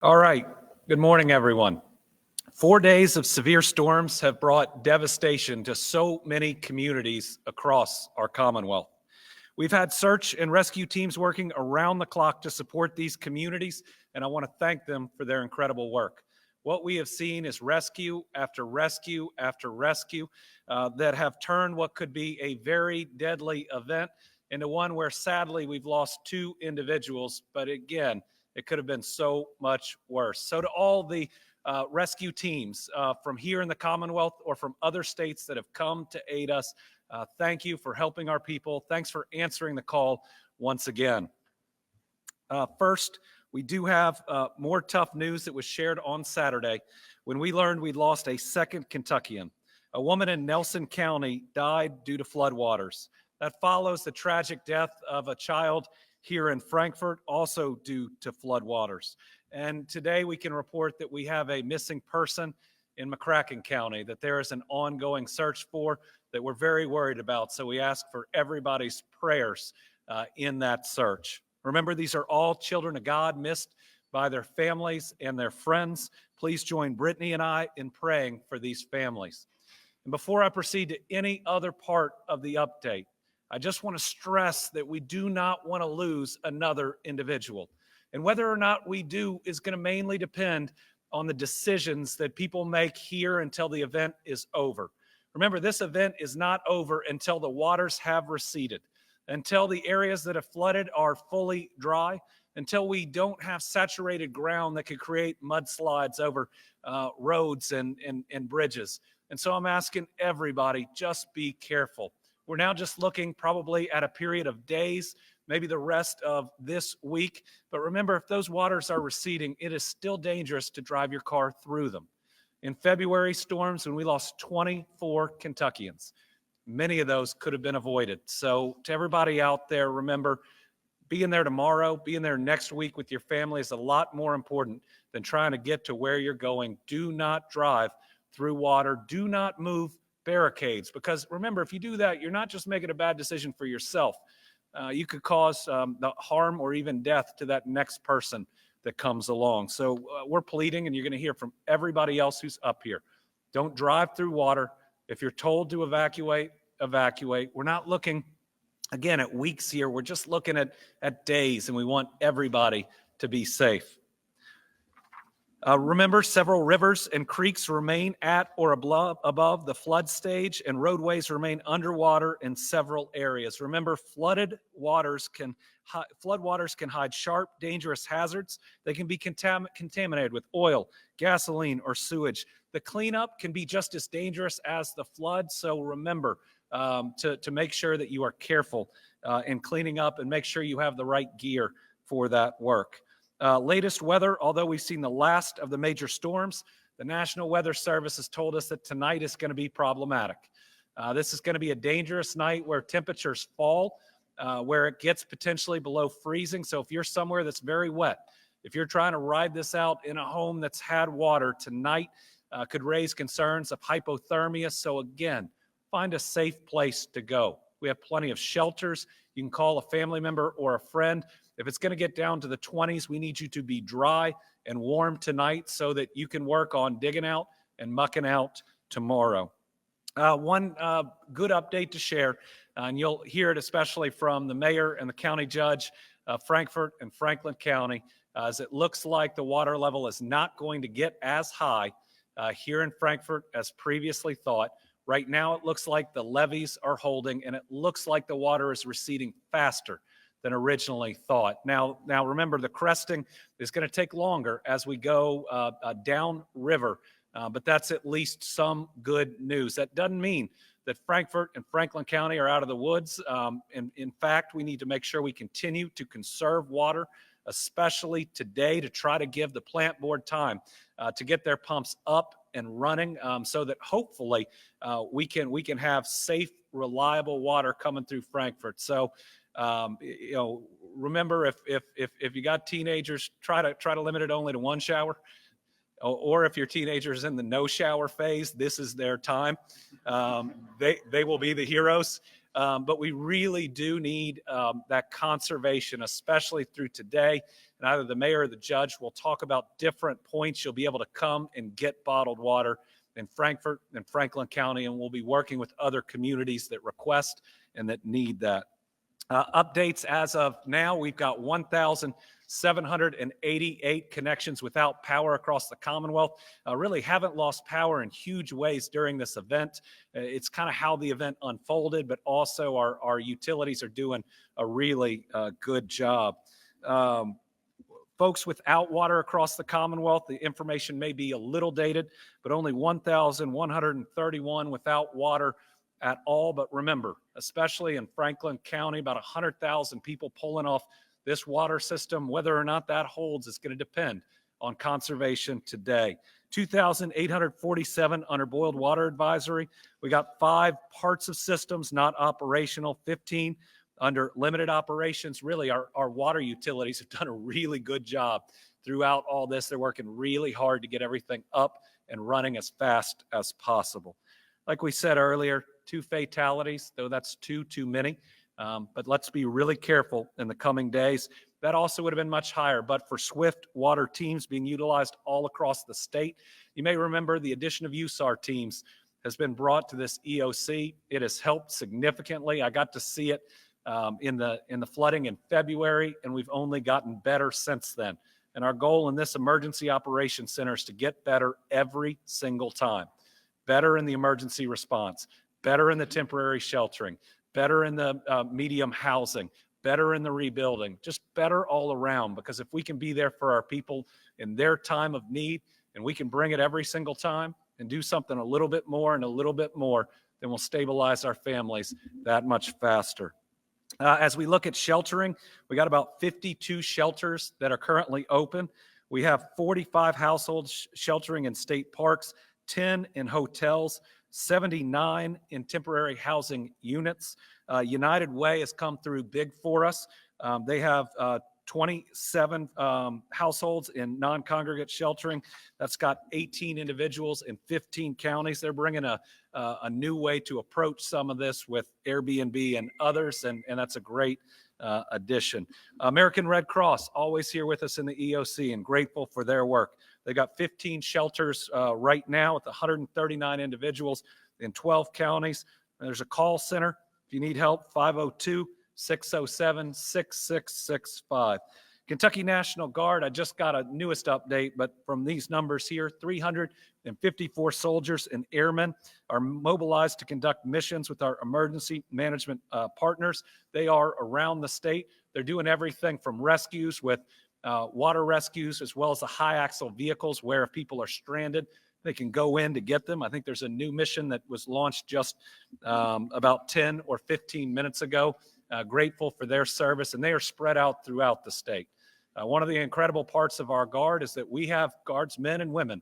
All right. Good morning, everyone. 4 days of severe storms have brought devastation to so many communities across our Commonwealth. We've had search and rescue teams working around the clock to support these communities, and I want to thank them for their incredible work. What we have seen is rescue after rescue after rescue that have turned what could be a very deadly event into one where sadly we've lost 2 individuals, but again, it could have been so much worse. So to all the rescue teams from here in the Commonwealth or from other states that have come to aid us, thank you for helping our people. Thanks for answering the call once again. First, we do have more tough news that was shared on Saturday when we learned we'd lost a second Kentuckian. A woman in Nelson County died due to floodwaters. That follows the tragic death of a child here in Frankfurt, also due to floodwaters. And today we can report that we have a missing person in McCracken County that there is an ongoing search for that we're very worried about. So we ask for everybody's prayers in that search. Remember, these are all children of God missed by their families and their friends. Please join Brittany and I in praying for these families. And before I proceed to any other part of the update, I just want to stress that we do not want to lose another individual. And whether or not we do is going to mainly depend on the decisions that people make here until the event is over. Remember, this event is not over until the waters have receded, until the areas that have flooded are fully dry, until we don't have saturated ground that could create mudslides over roads and bridges. And so I'm asking everybody, just be careful. We're now just looking probably at a period of days, maybe the rest of this week. But remember, if those waters are receding, it is still dangerous to drive your car through them. In February storms, when we lost 24 Kentuckians, many of those could have been avoided. So to everybody out there, remember, being there tomorrow, being there next week with your family is a lot more important than trying to get to where you're going. Do not drive through water. Do not move barricades, because remember, if you do that, you're not just making a bad decision for yourself. You could cause the harm or even death to that next person that comes along. So we're pleading, and you're going to hear from everybody else who's up here. Don't drive through water. If you're told to evacuate, evacuate. We're not looking, again, at weeks here. We're just looking at days, and we want everybody to be safe. Remember, several rivers and creeks remain at or above the flood stage, and roadways remain underwater in several areas. Remember, floodwaters can hide sharp, dangerous hazards. They can be contaminated with oil, gasoline, or sewage. The cleanup can be just as dangerous as the flood, so remember to make sure that you are careful in cleaning up and make sure you have the right gear for that work. Latest weather, although we've seen the last of the major storms, the National Weather Service has told us that tonight is going to be problematic. This is going to be a dangerous night where temperatures fall, where it gets potentially below freezing. So if you're somewhere that's very wet, if you're trying to ride this out in a home that's had water, tonight could raise concerns of hypothermia. So again, find a safe place to go. We have plenty of shelters. You can call a family member or a friend. If it's going to get down to the 20s, we need you to be dry and warm tonight so that you can work on digging out and mucking out tomorrow. One good update to share, and you'll hear it especially from the mayor and the county judge of Frankfurt and Franklin County, as it looks like the water level is not going to get as high here in Frankfurt as previously thought. Right now, it looks like the levees are holding, and it looks like the water is receding faster than originally thought. Now remember, the cresting is going to take longer as we go down river, but that's at least some good news. That doesn't mean that Frankfurt and Franklin County are out of the woods. In fact, we need to make sure we continue to conserve water, especially today, to try to give the plant board time to get their pumps up and running so that hopefully we can have safe, reliable water coming through Frankfurt. So remember, if you got teenagers, try to limit it only to one shower. Or if your teenager's in the no shower phase, this is their time. They will be the heroes. But we really do need that conservation, especially through today. and either the mayor or the judge will talk about different points. You'll be able to come and get bottled water in Frankfurt and Franklin County, and we'll be working with other communities that request and that need that. Updates as of now, we've got 1,788 connections without power across the Commonwealth. Really haven't lost power in huge ways during this event. It's kind of how the event unfolded, but also our utilities are doing a really good job. Folks without water across the Commonwealth, the information may be a little dated, but only 1,131 without water at all. But remember, especially in Franklin County, about 100,000 people pulling off this water system. Whether or not that holds is going to depend on conservation today. 2,847 under boiled water advisory. We got 5 parts of systems not operational, 15 under limited operations. Really, our water utilities have done a really good job throughout all this. They're working really hard to get everything up and running as fast as possible. Like we said earlier, 2 fatalities, though that's 2 too many. But let's be really careful in the coming days. That also would have been much higher, but for swift water teams being utilized all across the state. You may remember the addition of USAR teams has been brought to this EOC. It has helped significantly. I got to see it in the flooding in February, and we've only gotten better since then. And our goal in this emergency operations center is to get better every single time. Better in the emergency response, better in the temporary sheltering, better in the medium housing, better in the rebuilding, just better all around. Because if we can be there for our people in their time of need, and we can bring it every single time and do something a little bit more and a little bit more, then we'll stabilize our families that much faster. As we look at sheltering, we got about 52 shelters that are currently open. We have 45 households sheltering in state parks, 10 in hotels, 79 in temporary housing units. United Way has come through big for us. They have 27 households in non-congregate sheltering. That's got 18 individuals in 15 counties. They're bringing a new way to approach some of this with Airbnb and others, and that's a great addition. American Red Cross, always here with us in the EOC, and grateful for their work. They got 15 shelters right now with 139 individuals in 12 counties. And there's a call center if you need help, 502-607-6665. Kentucky National Guard, I just got a newest update, but from these numbers here, 354 soldiers and airmen are mobilized to conduct missions with our emergency management partners. They are around the state. They're doing everything from rescues with water rescues, as well as the high axle vehicles where if people are stranded, they can go in to get them. I think there's a new mission that was launched just about 10 or 15 minutes ago. Grateful for their service, and they are spread out throughout the state. One of the incredible parts of our Guard is that we have Guardsmen and women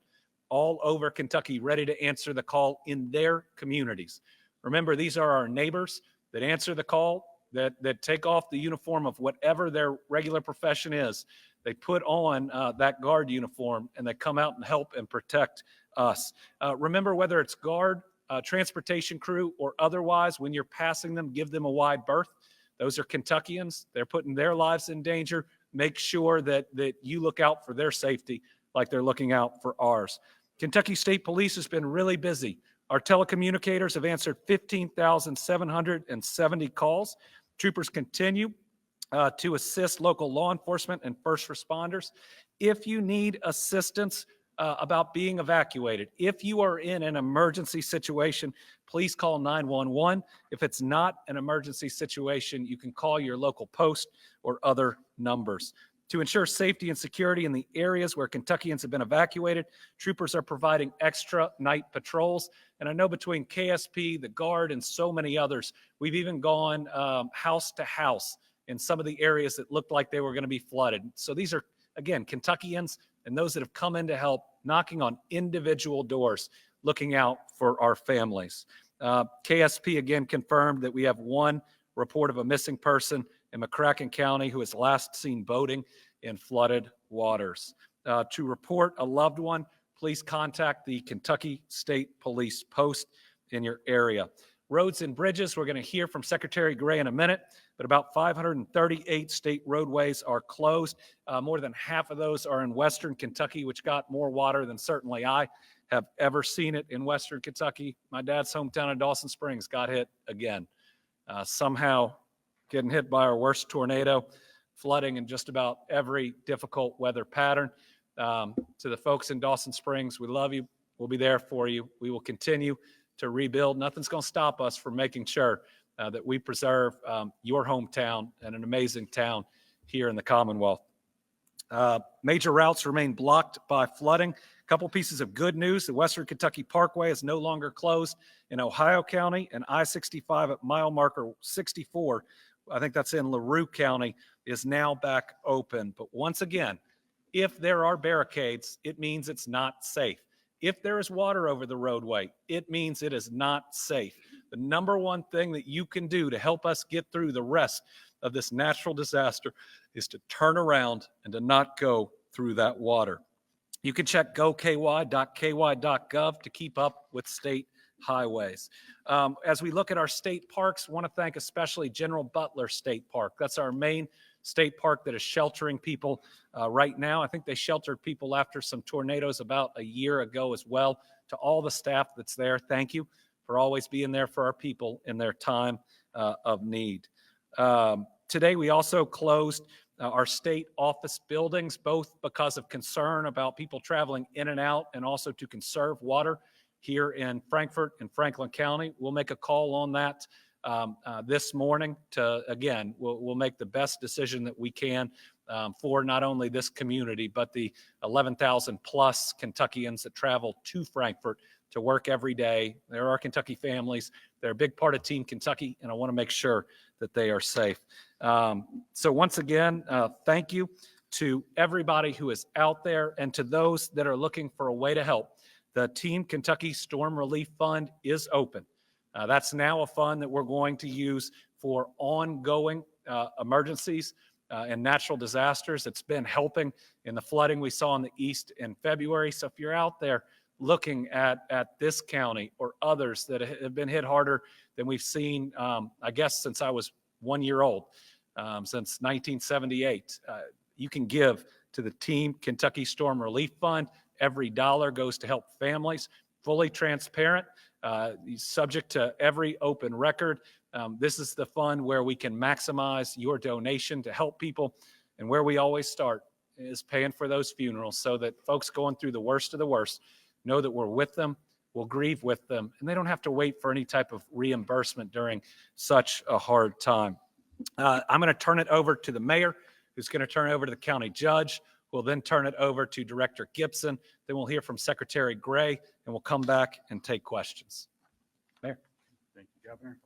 all over Kentucky ready to answer the call in their communities. Remember, these are our neighbors that answer the call, that take off the uniform of whatever their regular profession is. They put on that Guard uniform, and they come out and help and protect us. Remember, whether it's Guard, transportation crew, or otherwise, when you're passing them, give them a wide berth. Those are Kentuckians. They're putting their lives in danger. Make sure that you look out for their safety like they're looking out for ours. Kentucky State Police has been really busy. Our telecommunicators have answered 15,770 calls. Troopers continue to assist local law enforcement and first responders. If you need assistance about being evacuated, if you are in an emergency situation, please call 911. If it's not an emergency situation, you can call your local post or other numbers. To ensure safety and security in the areas where Kentuckians have been evacuated, troopers are providing extra night patrols. And I know between KSP, the Guard, and so many others, we've even gone house to house in some of the areas that looked like they were going to be flooded. So these are, again, Kentuckians and those that have come in to help, knocking on individual doors, looking out for our families. KSP again confirmed that we have one report of a missing person in McCracken County who was last seen boating in flooded waters. To report a loved one, please contact the Kentucky State Police post in your area. Roads and bridges, we're going to hear from Secretary Gray in a minute, but about 538 state roadways are closed. More than half of those are in Western Kentucky, which got more water than certainly I have ever seen it in Western Kentucky. My dad's hometown of Dawson Springs got hit again. Somehow getting hit by our worst tornado, flooding in just about every difficult weather pattern. To the folks in Dawson Springs, we love you. We'll be there for you. We will continue to rebuild. Nothing's going to stop us from making sure that we preserve your hometown and an amazing town here in the Commonwealth. Major routes remain blocked by flooding. A couple pieces of good news. The Western Kentucky Parkway is no longer closed in Ohio County, and I-65 at mile marker 64, I think that's in LaRue County, is now back open. But once again, if there are barricades, it means it's not safe. If there is water over the roadway, it means it is not safe. The number one thing that you can do to help us get through the rest of this natural disaster is to turn around and to not go through that water. You can check goky.ky.gov to keep up with state highways. As we look at our state parks, I want to thank especially General Butler State Park. That's our main state park that is sheltering people right now. I think they sheltered people after some tornadoes about a year ago as well. To all the staff that's there, thank you for always being there for our people in their time of need. Today, we also closed our state office buildings, both because of concern about people traveling in and out and also to conserve water here in Frankfurt and Franklin County. We'll make a call on that this morning to, again, we'll make the best decision that we can for not only this community, but the 11,000 plus Kentuckians that travel to Frankfurt to work every day. There are Kentucky families. They're a big part of Team Kentucky, and I want to make sure that they are safe. So once again, thank you to everybody who is out there and to those that are looking for a way to help. The Team Kentucky Storm Relief Fund is open. That's now a fund that we're going to use for ongoing emergencies and natural disasters. It's been helping in the flooding we saw in the East in February. So if you're out there looking at this county or others that have been hit harder than we've seen, I guess, since I was 1 year old, since 1978, you can give to the Team Kentucky Storm Relief Fund. Every dollar goes to help families, fully transparent, subject to every open record. This is the fund where we can maximize your donation to help people. And where we always start is paying for those funerals so that folks going through the worst of the worst know that we're with them, we'll grieve with them, and they don't have to wait for any type of reimbursement during such a hard time. I'm going to turn it over to the mayor, who's going to turn it over to the county judge. We'll then turn it over to Director Gibson. Then we'll hear from Secretary Gray, and we'll come back and take questions. Mayor. Thank you, Governor.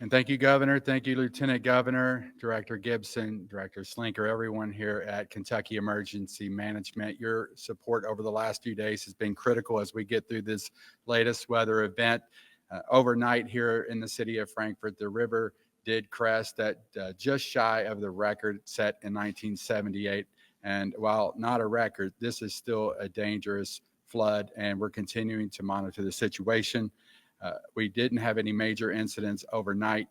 And thank you, Governor. Thank you, Lieutenant Governor, Director Gibson, Director Slinker, everyone here at Kentucky Emergency Management. Your support over the last few days has been critical as we get through this latest weather event. Overnight here in the city of Frankfurt, the river did crest at just shy of the record set in 1978. And while not a record, this is still a dangerous flood, and we're continuing to monitor the situation. We didn't have any major incidents overnight.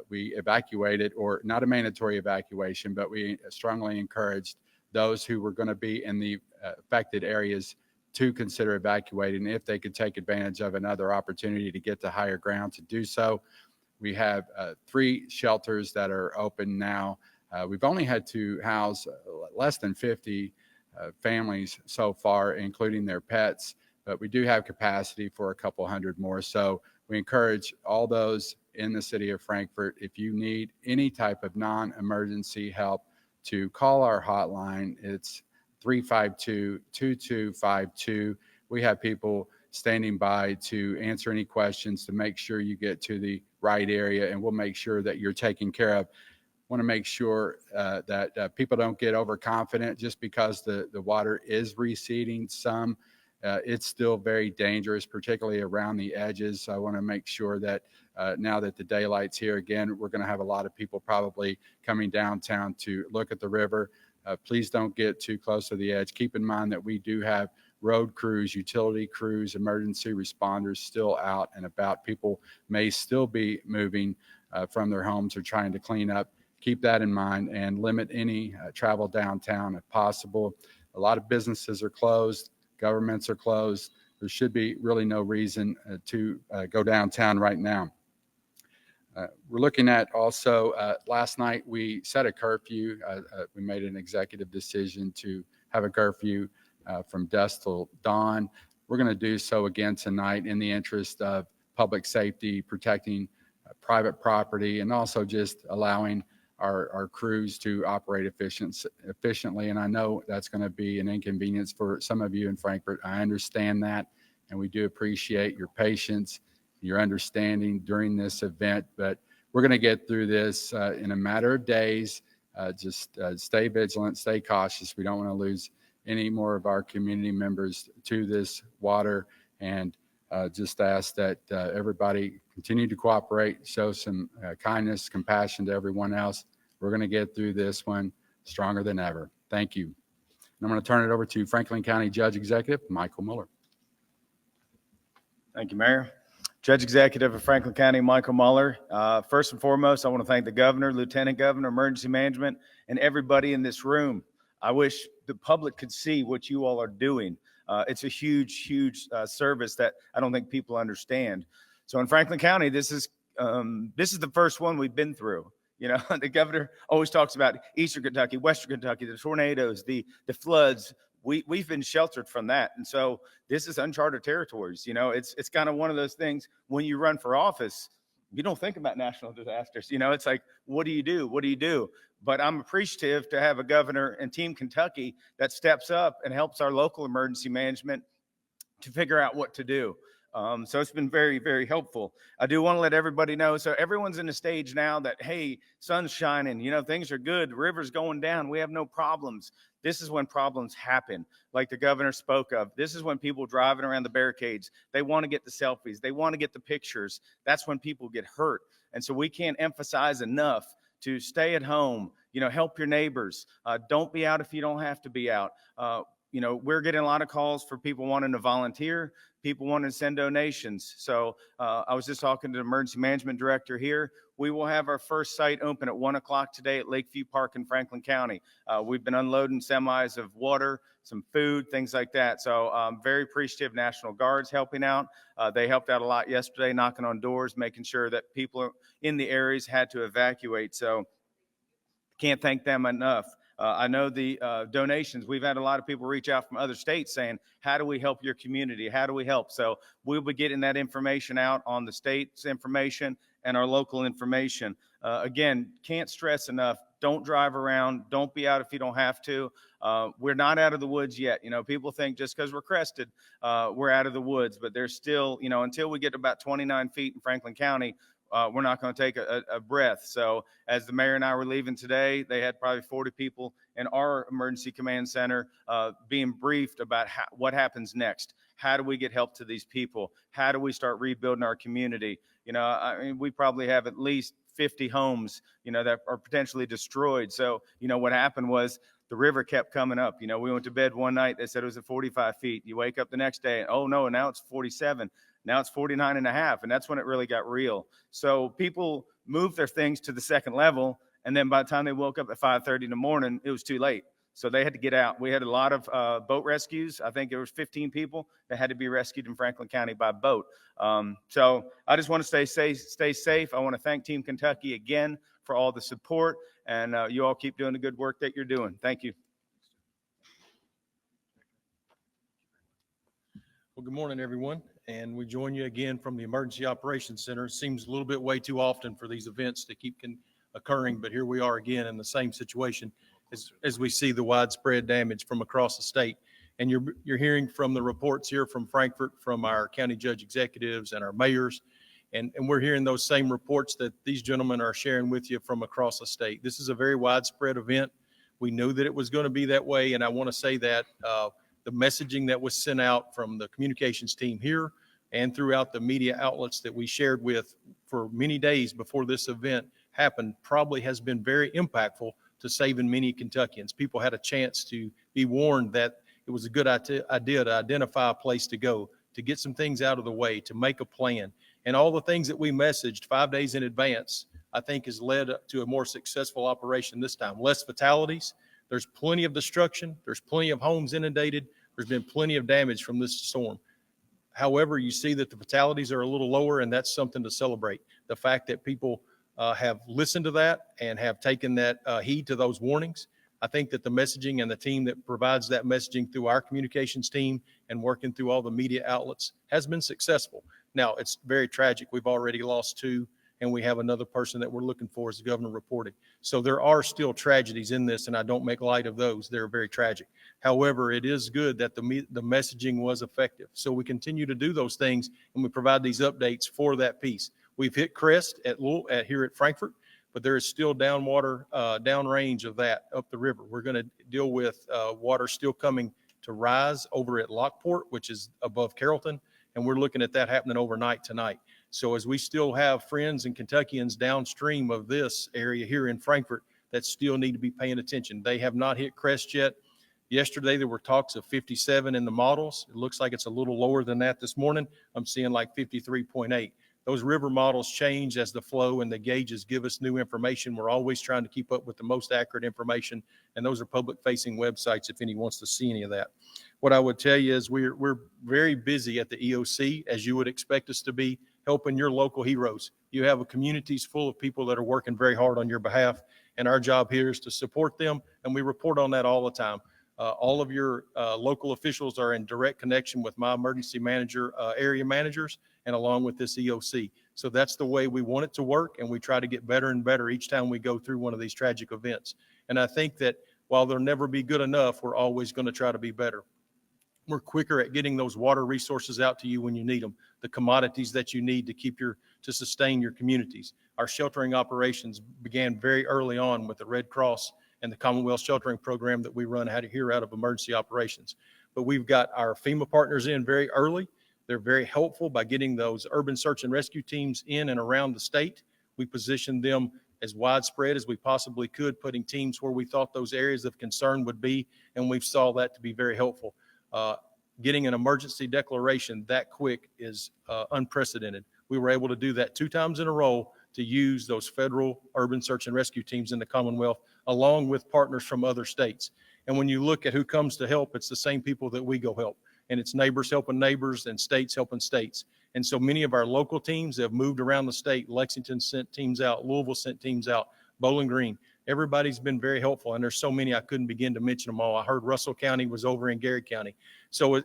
We evacuated, or not a mandatory evacuation, but we strongly encouraged those who were going to be in the affected areas to consider evacuating if they could take advantage of another opportunity to get to higher ground to do so. We have 3 shelters that are open now. We've only had to house less than 50 families so far, including their pets, but we do have capacity for a couple hundred more. So we encourage all those in the city of Frankfurt, if you need any type of non-emergency help, to call our hotline. It's 352-2252. We have people standing by to answer any questions, to make sure you get to the right area, and we'll make sure that you're taken care of. Want to make sure that people don't get overconfident just because the water is receding some. It's still very dangerous, particularly around the edges. So I want to make sure that now that the daylight's here again, we're going to have a lot of people probably coming downtown to look at the river. Please don't get too close to the edge. Keep in mind that we do have road crews, utility crews, emergency responders still out and about. People may still be moving from their homes or trying to clean up. Keep that in mind and limit any travel downtown if possible. A lot of businesses are closed, governments are closed. There should be really no reason to go downtown right now. We're looking at also, last night we set a curfew. We made an executive decision to have a curfew from dusk till dawn. We're going to do so again tonight in the interest of public safety, protecting private property, and also just allowing our crews to operate efficiently. And I know that's going to be an inconvenience for some of you in Frankfurt. I understand that, and we do appreciate your patience, your understanding during this event. But we're going to get through this in a matter of days. Just stay vigilant, stay cautious. We don't want to lose any more of our community members to this water, and just ask that everybody continue to cooperate, show some kindness, compassion to everyone else. We're going to get through this one stronger than ever. Thank you. And I'm going to turn it over to Franklin County Judge Executive Michael Mueller. Thank you, Mayor. Judge Executive of Franklin County, Michael Mueller. First and foremost, I want to thank the Governor, Lieutenant Governor, Emergency Management, and everybody in this room. I wish the public could see what you all are doing. It's a huge service that I don't think people understand. So in Franklin County, this is the first one we've been through. You know, the governor always talks about Eastern Kentucky, Western Kentucky, the tornadoes, the floods. We've been sheltered from that. And so this is uncharted territories. You know, it's kind of one of those things when you run for office, you don't think about national disasters. You know, it's like, what do you do? What do you do? But I'm appreciative to have a governor and Team Kentucky that steps up and helps our local emergency management to figure out what to do. So it's been very helpful. I do want to let everybody know, so everyone's in a stage now that, hey, sun's shining, you know, things are good, the river's going down, we have no problems. This is when problems happen, like the governor spoke of. This is when people driving around the barricades, they want to get the selfies, they want to get the pictures. That's when people get hurt. And so we can't emphasize enough to stay at home, you know, help your neighbors. Don't be out if you don't have to be out. You know, we're getting a lot of calls for people wanting to volunteer, people wanting to send donations. So I was just talking to the emergency management director here. We will have our first site open at 1 o'clock today at Lakeview Park in Franklin County. We've been unloading semis of water, some food, things like that. So I'm very appreciative of National Guards helping out. They helped out a lot yesterday, knocking on doors, making sure that people in the areas had to evacuate. So can't thank them enough. I know the donations. We've had a lot of people reach out from other states saying, how do we help your community? How do we help? So we'll be getting that information out on the state's information and our local information. Again, can't stress enough. Don't drive around. Don't be out if you don't have to. We're not out of the woods yet. You know, people think just because we're crested, we're out of the woods. But there's still, you know, until we get to about 29 feet in Franklin County, we're not going to take a breath. So as the mayor and I were leaving today, they had probably 40 people in our emergency command center being briefed about what happens next. How do we get help to these people? How do we start rebuilding our community? You know, I mean, we probably have at least 50 homes, you know, that are potentially destroyed. So, you know, what happened was the river kept coming up. You know, we went to bed one night, they said it was at 45 feet. You wake up the next day, and oh no, now it's 47. Now it's 49 and a half, and that's when it really got real. So people moved their things to the second level, and then by the time they woke up at 5:30 in the morning, it was too late. So they had to get out. We had a lot of boat rescues. I think there was 15 people that had to be rescued in Franklin County by boat. So I just want to stay safe. I want to thank Team Kentucky again for all the support, and you all keep doing the good work that you're doing. Thank you. Well, good morning, everyone. And we join you again from the Emergency Operations Center. It seems a little bit way too often for these events to keep occurring, but here we are again in the same situation as we see the widespread damage from across the state. And you're hearing from the reports here from Frankfurt, from our county judge executives and our mayors. And we're hearing those same reports that these gentlemen are sharing with you from across the state. This is a very widespread event. We knew that it was going to be that way. And I want to say that the messaging that was sent out from the communications team here and throughout the media outlets that we shared with for many days before this event happened probably has been very impactful to saving many Kentuckians. People had a chance to be warned that it was a good idea to identify a place to go, to get some things out of the way, to make a plan. And all the things that we messaged 5 days in advance, I think has led to a more successful operation this time. Less fatalities. There's plenty of destruction. There's plenty of homes inundated. There's been plenty of damage from this storm. However, you see that the fatalities are a little lower, and that's something to celebrate. The fact that people have listened to that and have taken that heed to those warnings. I think that the messaging and the team that provides that messaging through our communications team and working through all the media outlets has been successful. Now, it's very tragic. We've already lost 2, and we have another person that we're looking for, as the governor reported. So there are still tragedies in this, and I don't make light of those. They're very tragic. However, it is good that the messaging was effective. So we continue to do those things, and we provide these updates for that piece. We've hit crest here at Frankfurt, but there is still downrange of that up the river. We're going to deal with water still coming to rise over at Lockport, which is above Carrollton, and we're looking at that happening overnight tonight. So as we still have friends and Kentuckians downstream of this area here in Frankfurt that still need to be paying attention. They have not hit crest yet. Yesterday, there were talks of 57 in the models. It looks like it's a little lower than that this morning. I'm seeing like 53.8. Those river models change as the flow and the gauges give us new information. We're always trying to keep up with the most accurate information, and those are public-facing websites if anyone wants to see any of that. What I would tell you is we're very busy at the EOC, as you would expect us to be, helping your local heroes. You have a communities full of people that are working very hard on your behalf, and our job here is to support them, and we report on that all the time. All of your local officials are in direct connection with my emergency manager, area managers, and along with this EOC. So that's the way we want it to work, and we try to get better and better each time we go through one of these tragic events. And I think that while there'll never be good enough, we're always going to try to be better. We're quicker at getting those water resources out to you when you need them, the commodities that you need to sustain your communities. Our sheltering operations began very early on with the Red Cross and the Commonwealth Sheltering Program that we run out of emergency operations. But we've got our FEMA partners in very early. They're very helpful by getting those urban search and rescue teams in and around the state. We positioned them as widespread as we possibly could, putting teams where we thought those areas of concern would be, and we saw that to be very helpful. Getting an emergency declaration that quick is unprecedented. We were able to do that 2 times in a row to use those federal urban search and rescue teams in the Commonwealth, along with partners from other states. And when you look at who comes to help, it's the same people that we go help. And it's neighbors helping neighbors and states helping states. And so many of our local teams have moved around the state. Lexington sent teams out, Louisville sent teams out, Bowling Green. Everybody's been very helpful, and there's so many I couldn't begin to mention them all. I heard Russell County was over in Gary County. So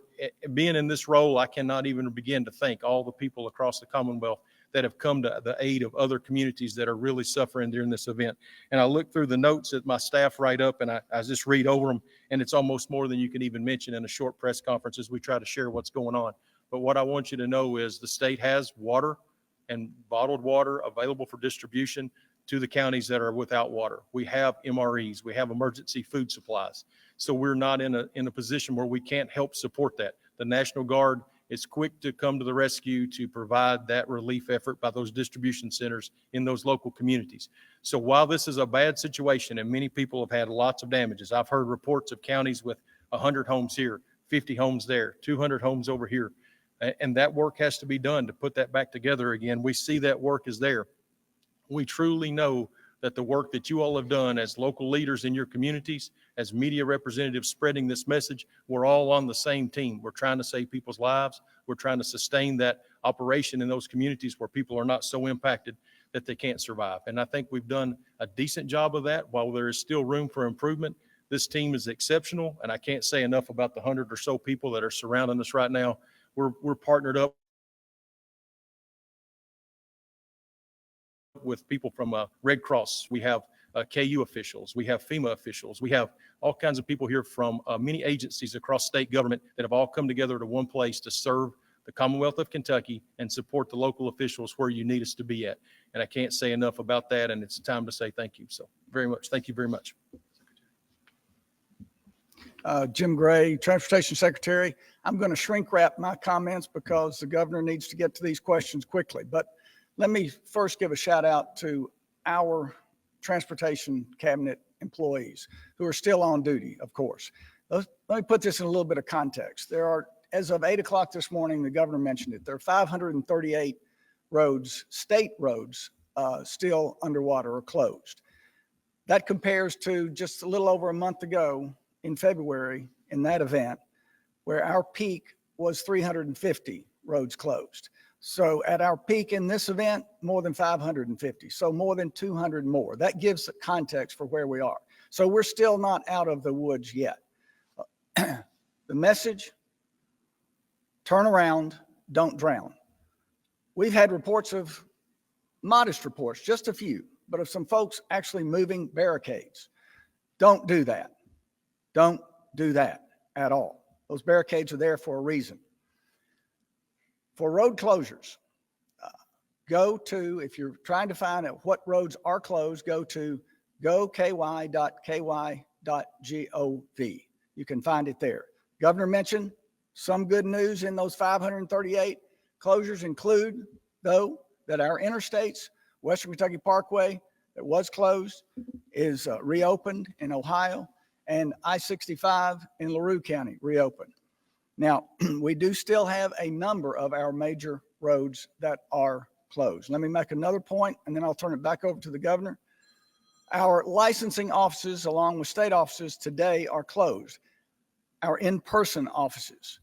being in this role, I cannot even begin to thank all the people across the Commonwealth that have come to the aid of other communities that are really suffering during this event. And I look through the notes that my staff write up, and I just read over them, and it's almost more than you can even mention in a short press conference as we try to share what's going on. But what I want you to know is the state has water and bottled water available for distribution to the counties that are without water. We have MREs, we have emergency food supplies. So we're not in a position where we can't help support that. The National Guard is quick to come to the rescue to provide that relief effort by those distribution centers in those local communities. So while this is a bad situation and many people have had lots of damages, I've heard reports of counties with 100 homes here, 50 homes there, 200 homes over here. And that work has to be done to put that back together again. We see that work is there. We truly know that the work that you all have done as local leaders in your communities, as media representatives spreading this message, we're all on the same team. We're trying to save people's lives. We're trying to sustain that operation in those communities where people are not so impacted that they can't survive. And I think we've done a decent job of that. While there is still room for improvement, this team is exceptional. And I can't say enough about the 100 or so people that are surrounding us right now. We're partnered up with people from Red Cross. We have KU officials. We have FEMA officials. We have all kinds of people here from many agencies across state government that have all come together to one place to serve the Commonwealth of Kentucky and support the local officials where you need us to be at. And I can't say enough about that, and it's time to say thank you. So very much. Thank you very much. Jim Gray, Transportation Secretary. I'm going to shrink wrap my comments because the governor needs to get to these questions quickly. But let me first give a shout out to our Transportation Cabinet employees who are still on duty, of course. Let me put this in a little bit of context. There are, as of 8 o'clock this morning, the governor mentioned it, there are 538 roads, state roads, still underwater or closed. That compares to just a little over a month ago in February in that event, where our peak was 350 roads closed. So at our peak in this event, more than 550, so more than 200 more. That gives context for where we are. So we're still not out of the woods yet. The message, turn around, don't drown. We've had reports of, modest reports, just a few, but of some folks actually moving barricades. Don't do that. Don't do that at all. Those barricades are there for a reason. For road closures, go to, if you're trying to find out what roads are closed, go to goky.ky.gov. You can find it there. Governor mentioned some good news in those 538 closures include, though, that our interstates, Western Kentucky Parkway, that was closed, is reopened in Ohio, and I-65 in LaRue County reopened. Now, we do still have a number of our major roads that are closed. Let me make another point, and then I'll turn it back over to the governor. Our licensing offices, along with state offices, today are closed. Our in-person offices.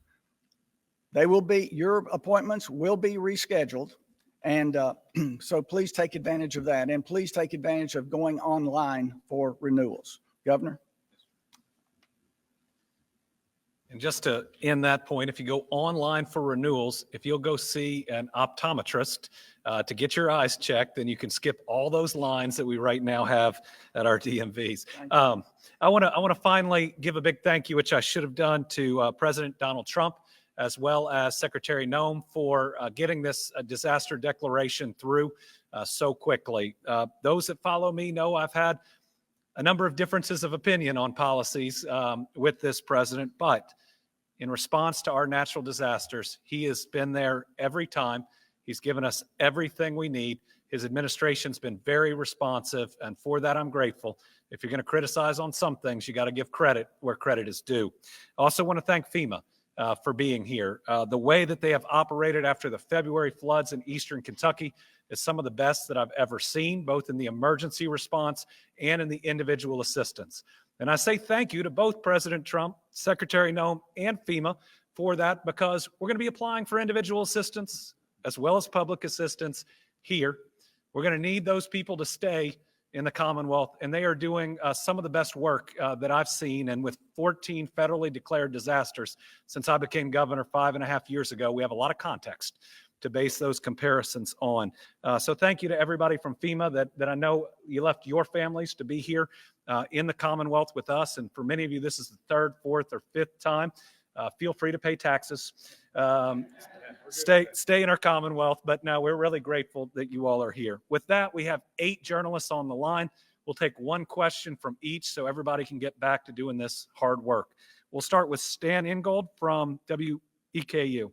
They will be, your appointments will be rescheduled. And so please take advantage of that. And please take advantage of going online for renewals. Governor? And just to end that point, if you go online for renewals, if you'll go see an optometrist to get your eyes checked, then you can skip all those lines that we right now have at our DMVs. I want to finally give a big thank you, which I should have done, to President Donald Trump, as well as Secretary Noem, for getting this disaster declaration through so quickly. Those that follow me know I've had a number of differences of opinion on policies with this president, but in response to our natural disasters, he has been there every time. He's given us everything we need. His administration's been very responsive, and for that I'm grateful. If you're going to criticize on some things, you got to give credit where credit is due. I also want to thank FEMA for being here. The way that they have operated after the February floods in eastern Kentucky is some of the best that I've ever seen, both in the emergency response and in the individual assistance. And I say thank you to both President Trump, Secretary Noem, and FEMA for that, because we're going to be applying for individual assistance as well as public assistance here. We're going to need those people to stay in the Commonwealth, and they are doing some of the best work that I've seen. And with 14 federally declared disasters since I became governor 5.5 years ago, we have a lot of context to base those comparisons on. So thank you to everybody from FEMA that I know you left your families to be here in the Commonwealth with us. And for many of you, this is the third, fourth, or fifth time. Feel free to pay taxes. Stay in our Commonwealth. But no, we're really grateful that you all are here. With that, we have 8 journalists on the line. We'll take one question from each so everybody can get back to doing this hard work. We'll start with Stan Ingold from WEKU.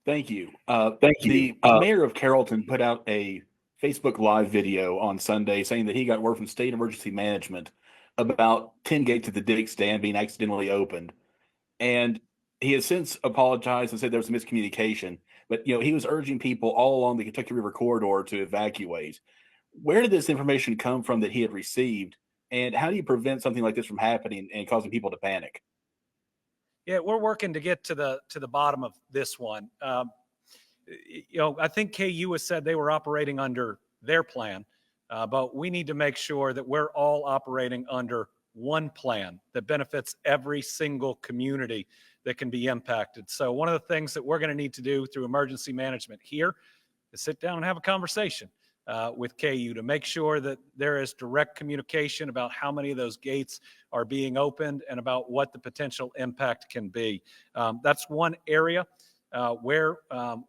Thank you. The mayor of Carrollton put out a Facebook Live video on Sunday saying that he got word from state emergency management about 10 gates at the Dix Dam being accidentally opened. And he has since apologized and said there was miscommunication. But, he was urging people all along the Kentucky River corridor to evacuate. Where did this information come from that he had received? And how do you prevent something like this from happening and causing people to panic? Yeah, we're working to get to the bottom of this one. I think KU has said they were operating under their plan, but we need to make sure that we're all operating under one plan that benefits every single community that can be impacted. So one of the things that we're going to need to do through emergency management here is sit down and have a conversation with KU to make sure that there is direct communication about how many of those gates are being opened and about what the potential impact can be. That's one area where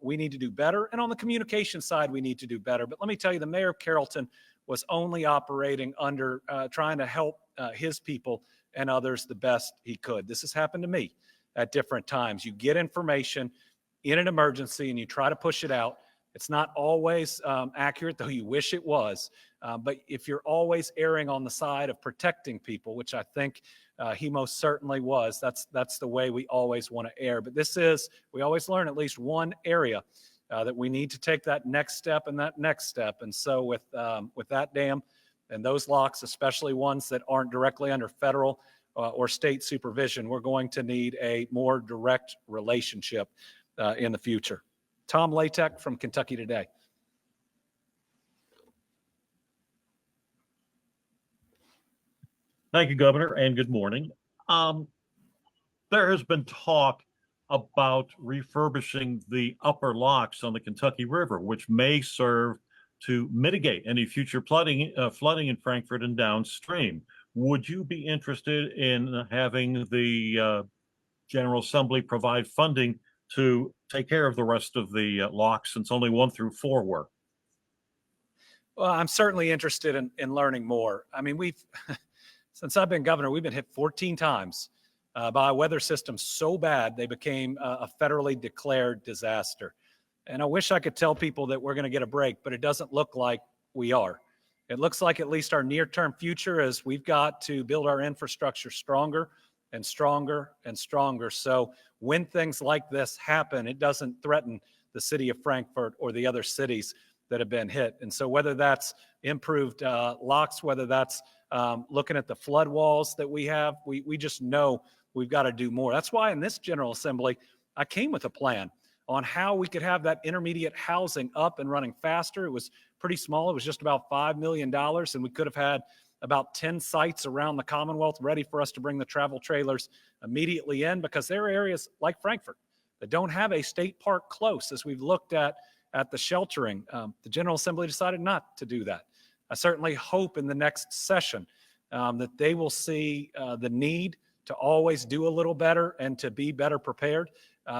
we need to do better. And on the communication side, we need to do better. But let me tell you, the mayor of Carrollton was only operating under trying to help his people and others the best he could. This has happened to me at different times. You get information in an emergency and you try to push it out. It's not always accurate, though you wish it was. But if you're always erring on the side of protecting people, which I think he most certainly was, that's the way we always want to err. But we always learn at least one area that we need to take that next step and that next step. And so with that dam and those locks, especially ones that aren't directly under federal or state supervision, we're going to need a more direct relationship in the future. Tom Latek from Kentucky Today. Thank you, Governor, and good morning. There has been talk about refurbishing the upper locks on the Kentucky River, which may serve to mitigate any future flooding in Frankfurt and downstream. Would you be interested in having the General Assembly provide funding to take care of the rest of the locks, since only 1 through 4 were? Well, I'm certainly interested in learning more. I mean, since I've been governor, we've been hit 14 times by a weather system so bad they became a federally declared disaster. And I wish I could tell people that we're going to get a break, but it doesn't look like we are. It looks like at least our near-term future is we've got to build our infrastructure stronger and stronger and stronger. So when things like this happen, it doesn't threaten the city of Frankfurt or the other cities that have been hit. And so whether that's improved locks, whether that's looking at the flood walls that we have, we just know we've got to do more. That's why in this General Assembly, I came with a plan on how we could have that intermediate housing up and running faster. It was pretty small. It was just about $5 million, and we could have had about 10 sites around the Commonwealth ready for us to bring the travel trailers immediately in, because there are areas like Frankfurt that don't have a state park close. As we've looked at the sheltering, the General Assembly decided not to do that. I certainly hope in the next session that they will see the need to always do a little better and to be better prepared,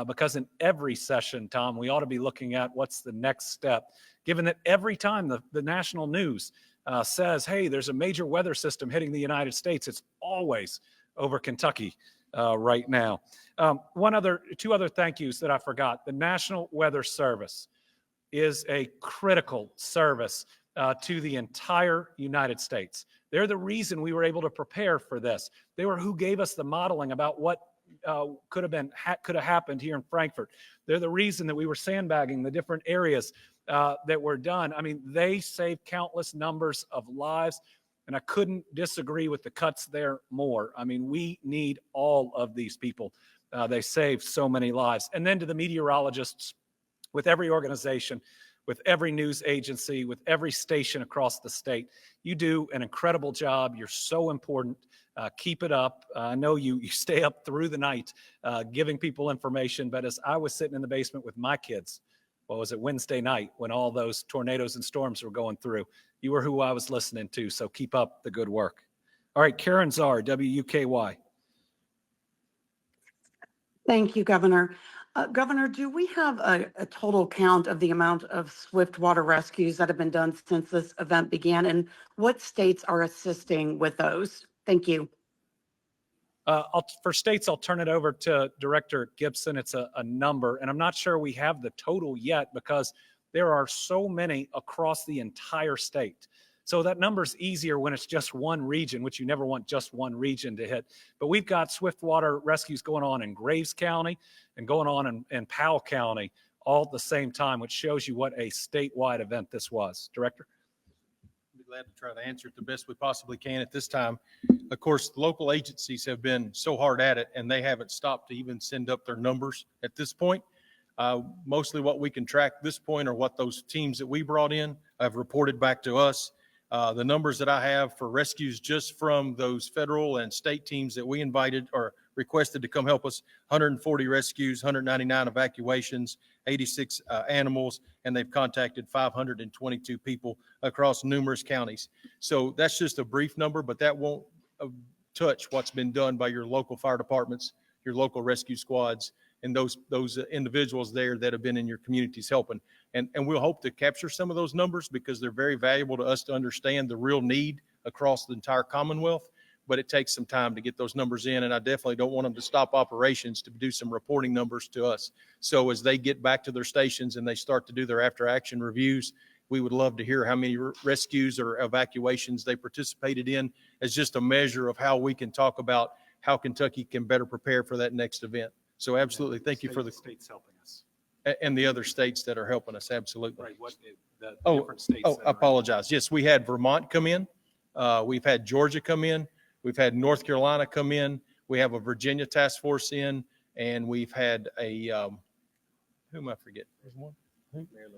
because in every session, Tom, we ought to be looking at what's the next step, given that every time the national news says, hey, there's a major weather system hitting the United States, it's always over Kentucky right now. Two other thank yous that I forgot. The National Weather Service is a critical service to the entire United States. They're the reason we were able to prepare for this. They were who gave us the modeling about what could have happened here in Frankfurt. They're the reason that we were sandbagging the different areas that were done. I mean, they saved countless numbers of lives, and I couldn't disagree with the cuts there more. I mean, we need all of these people. They saved so many lives. And then to the meteorologists with every organization, with every news agency, with every station across the state, you do an incredible job. You're so important. Keep it up. I know you stay up through the night giving people information, but as I was sitting in the basement with my kids, what was it, Wednesday night, when all those tornadoes and storms were going through, you were who I was listening to, so keep up the good work. All right, Karen Czar, WUKY. Thank you, Governor. Governor, do we have a total count of the amount of swift water rescues that have been done since this event began, and what states are assisting with those? Thank you. For states, I'll turn it over to Director Gibson. It's a number, and I'm not sure we have the total yet because there are so many across the entire state. So that number's easier when it's just one region, which you never want just one region to hit. But we've got swift water rescues going on in Graves County and going on in Powell County all at the same time, which shows you what a statewide event this was. Director? I'd be glad to try to answer it the best we possibly can at this time. Of course, the local agencies have been so hard at it, and they haven't stopped to even send up their numbers at this point. Mostly what we can track at this point are what those teams that we brought in have reported back to us. The numbers that I have for rescues just from those federal and state teams that we invited or requested to come help us, 140 rescues, 199 evacuations, 86 animals, and they've contacted 522 people across numerous counties. So that's just a brief number, but that won't touch what's been done by your local fire departments, your local rescue squads, and those individuals there that have been in your communities helping. And we'll hope to capture some of those numbers because they're very valuable to us to understand the real need across the entire Commonwealth. but it takes some time to get those numbers in. And I definitely don't want them to stop operations to do some reporting numbers to us. So as they get back to their stations and they start to do their after action reviews, we would love to hear how many rescues or evacuations they participated in, as just a measure of how we can talk about how Kentucky can better prepare for that next event. So absolutely, thank you for the states helping us. and the other states that are helping us. Absolutely. Right. What the Oh, different states? Oh, that I are- apologize. Yes, we had Vermont come in. We've had Georgia come in. We've had North Carolina come in. We have a Virginia task force in, and we've had a who am I forgetting? There's one.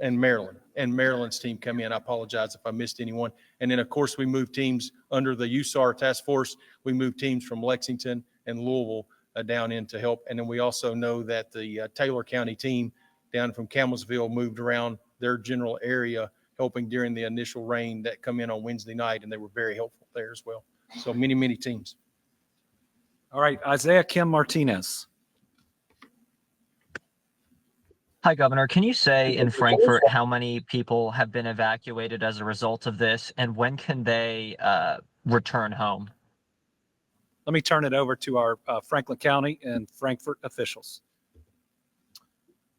And Maryland's team come in. I apologize if I missed anyone. And then, of course, we moved teams under the USAR task force. We moved teams from Lexington and Louisville down in to help. And then we also know that the Taylor County team down from Campbellsville moved around their general area, helping during the initial rain that come in on Wednesday night, and they were very helpful there as well. So many teams. All right, Isaiah Kim Martinez. Hi, Governor. Can you say in Frankfurt how many people have been evacuated as a result of this, and when can they return home? Let me turn it over to our Franklin County and Frankfurt officials.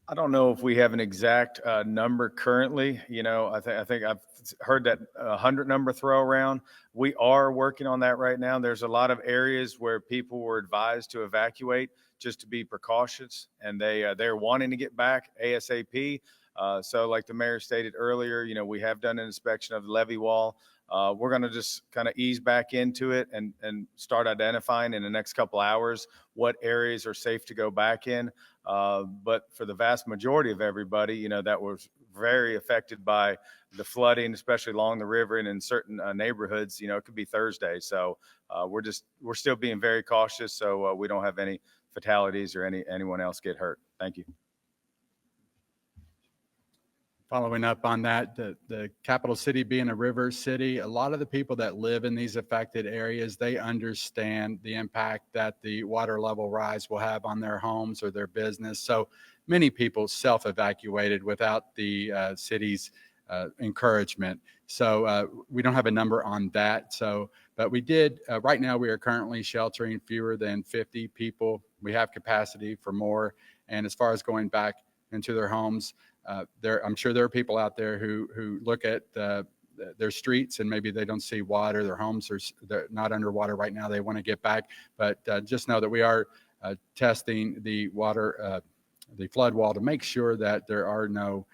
I don't know if we have an exact number currently. You know, I think I've heard that 100 number throw around. We are working on that right now. There's a lot of areas where people were advised to evacuate just to be precautious, and they're wanting to get back ASAP. So like the mayor stated earlier, you know, we have done an inspection of the levee wall. We're going to just kind of ease back into it and start identifying in the next couple hours what areas are safe to go back in. But for the vast majority of everybody, you know, that was very affected by the flooding, especially along the river and in certain neighborhoods, you know, it could be Thursday. So we're still being very cautious, so we don't have any fatalities or anyone else get hurt. Thank you. Following up on that, the capital city being a river city, a lot of the people that live in these affected areas, they understand the impact that the water level rise will have on their homes or their business. So many people self-evacuated without the city's encouragement. So we don't have a number on that. So, but we did, right now we are currently sheltering fewer than 50 people. We have capacity for more. And as far as going back into their homes, I'm sure there are people out there who look at their streets and maybe they don't see water. Their homes they're not underwater right now. They want to get back, but just know that we are testing the water, the flood wall to make sure that there are no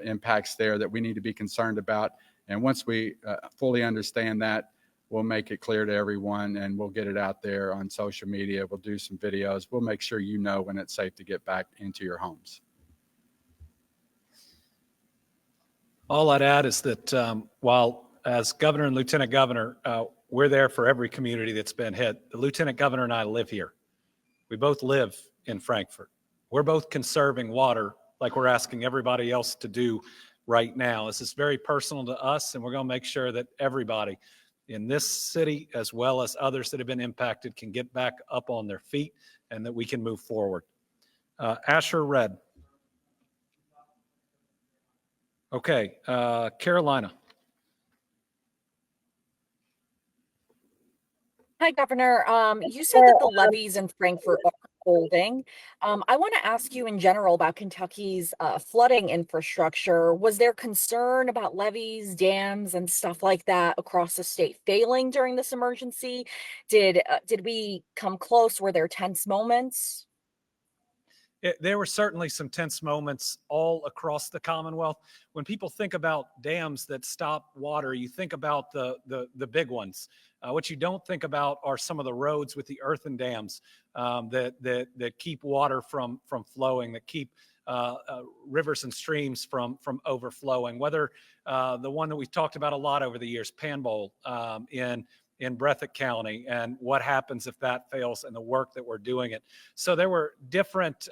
impacts there that we need to be concerned about. And once we fully understand that, we'll make it clear to everyone and we'll get it out there on social media. We'll do some videos. We'll make sure you know when it's safe to get back into your homes. All I'd add is that while as governor and lieutenant governor, we're there for every community that's been hit. The lieutenant governor and I live here. We both live in Frankfurt. We're both conserving water like we're asking everybody else to do right now. This is very personal to us, and we're going to make sure that everybody in this city, as well as others that have been impacted, can get back up on their feet and that we can move forward. Asher Red. Okay, Carolina. Hi, Governor. You said that the levees in Frankfurt are holding. I want to ask you in general about Kentucky's flooding infrastructure. Was there concern about levees, dams, and stuff like that across the state failing during this emergency? Did we come close? Were there tense moments? There were certainly some tense moments all across the Commonwealth. When people think about dams that stop water, you think about the big ones. What you don't think about are some of the roads with the earthen dams that keep water from flowing, that keep rivers and streams from overflowing. Whether the one that we've talked about a lot over the years, Pummel in Breathitt County, and what happens if that fails, and the work that we're doing it. So there were different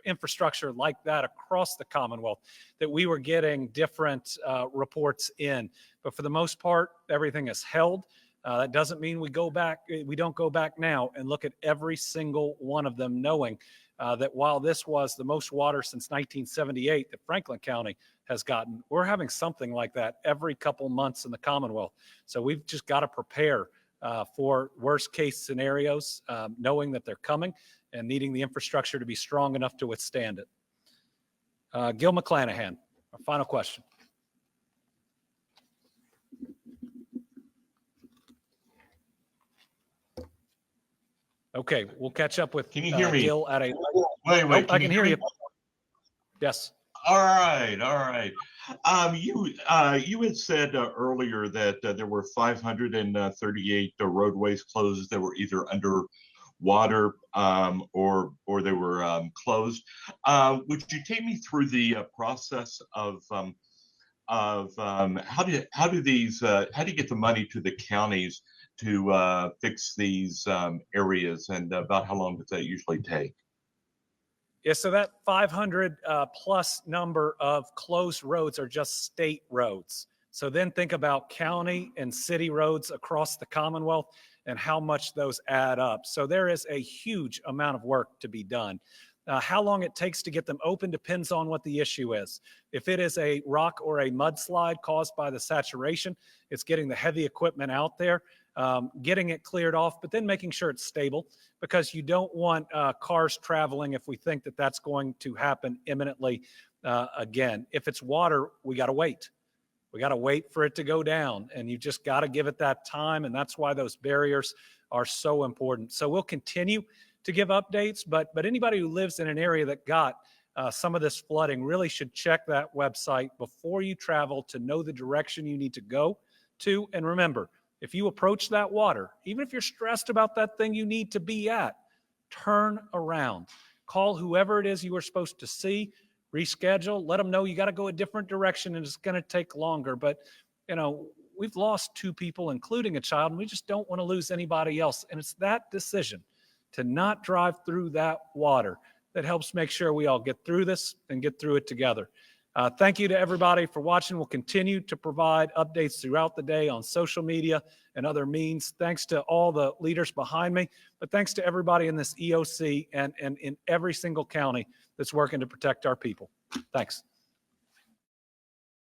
infrastructure like that across the Commonwealth that we were getting different reports in. But for the most part, everything is held. That doesn't mean we don't go back now and look at every single one of them, knowing that while this was the most water since 1978 that Franklin County has gotten, we're having something like that every couple months in the Commonwealth. So we've just got to prepare for worst case scenarios, knowing that they're coming and needing the infrastructure to be strong enough to withstand it. Gil McClanahan, our final question. Okay, we'll catch up with Can you hear me? Gil at a. Wait, Nope, I can hear you. Yes. All right, all right. You had said earlier that there were 538 roadways closed that were either under water or they were closed. Would you take me through the process of how do you get the money to the counties to fix these areas, and about how long does that usually take? Yeah, so that 500 plus number of closed roads are just state roads. So then think about county and city roads across the Commonwealth and how much those add up. So there is a huge amount of work to be done. How long it takes to get them open depends on what the issue is. If it is a rock or a mudslide caused by the saturation, it's getting the heavy equipment out there, getting it cleared off, but then making sure it's stable, because you don't want cars traveling if we think that that's going to happen imminently again. If it's water, we got to wait. We got to wait for it to go down, and you just got to give it that time, and that's why those barriers are so important. So we'll continue to give updates, but anybody who lives in an area that got some of this flooding really should check that website before you travel to know the direction you need to go to. And remember, if you approach that water, even if you're stressed about that thing you need to be at, turn around. Call whoever it is you were supposed to see, reschedule, let them know you got to go a different direction and it's going to take longer. But, you know, we've lost 2 people, including a child, and we just don't want to lose anybody else. And it's that decision to not drive through that water that helps make sure we all get through this and get through it together. Thank you to everybody for watching. We'll continue to provide updates throughout the day on social media and other means. Thanks to all the leaders behind me, but thanks to everybody in this EOC and in every single county that's working to protect our people. Thanks.